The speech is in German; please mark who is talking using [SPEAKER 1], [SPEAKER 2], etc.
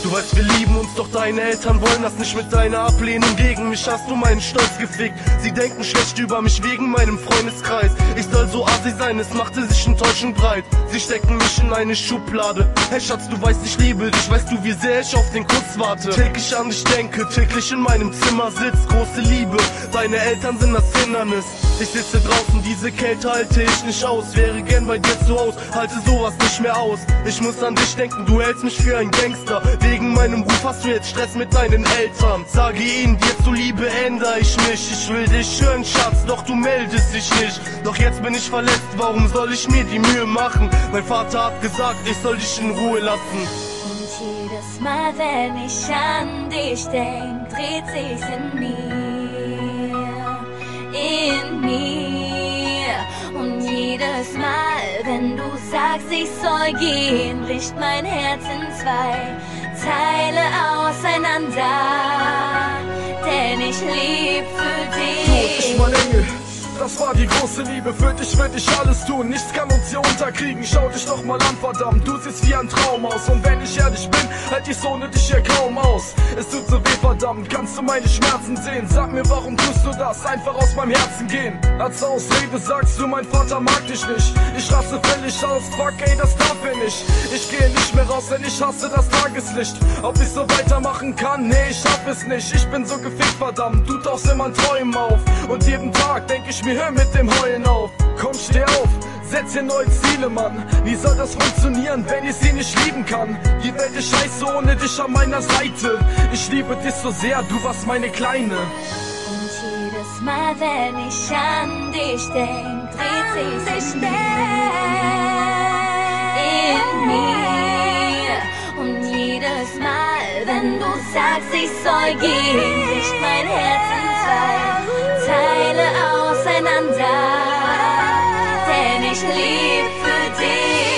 [SPEAKER 1] Du weißt, wir lieben uns, doch deine Eltern wollen das nicht. Mit deiner Ablehnung gegen mich hast du meinen Stolz gefickt. Sie denken schlecht über mich wegen meinem Freundeskreis. Ich soll so assi sein, es machte sich enttäuschend breit. Sie stecken mich in eine Schublade. Hey Schatz, du weißt, ich liebe dich. Weißt du, wie sehr ich auf den Kuss warte? Täglich an dich denke, täglich in meinem Zimmer sitzt große Liebe. Deine Eltern sind das Hindernis. Ich sitze draußen, diese Kälte halte ich nicht aus. Wäre gern bei dir zu Haus, halte sowas nicht mehr aus. Ich muss an dich denken, du hältst mich für ein Gangster. Wegen meinem Ruf hast du jetzt Stress mit deinen Eltern. Sage ihnen, dir zuliebe ändere ich mich. Ich will dich hören, Schatz, doch du meldest dich nicht. Doch jetzt bin ich verletzt, warum soll ich mir die Mühe machen? Mein Vater hat gesagt, ich soll dich in Ruhe lassen.
[SPEAKER 2] Und jedes Mal, wenn ich an dich denk, dreht sich's in mir. Und jedes Mal, wenn du sagst, ich soll gehen, bricht mein Herz in zwei Teile auseinander. Denn ich leb für dich.
[SPEAKER 3] Du, mein Engel, das war die große Liebe. Für dich würde ich alles tun, nichts kann uns hier unterkriegen. Schau dich doch mal an, verdammt, du siehst wie ein Traum aus. Und wenn ich ehrlich bin, halt ich ohne dich hier kaum aus. Es tut so weh, verdammt, kannst du meine Schmerzen sehen? Sag mir, warum tust du das? Einfach aus meinem Herzen gehen. Als Ausrede sagst du, mein Vater mag dich nicht. Ich raste völlig aus, fuck ey, das darf er nicht. Ich gehe nicht mehr raus, denn ich hasse das Tageslicht. Ob ich so weitermachen kann? Nee, ich schaff es nicht. Ich bin so gefickt, verdammt, du tauchst in meinen Träumen auf. Und jeden Tag denk ich mir, hör mit dem Heulen auf. Komm, steh auf, setz dir neue Ziele, Mann. Wie soll das funktionieren, wenn ich sie nicht lieben kann? Die Welt ist scheiße ohne dich an meiner Seite. Ich liebe dich so sehr, du warst meine Kleine.
[SPEAKER 2] Und jedes Mal, wenn ich an dich denk, dreht sich's in mir. Und jedes Mal, wenn du sagst, ich soll gehen, bricht mein Herz in zwei Teile auseinander. Denn ich leb für dich.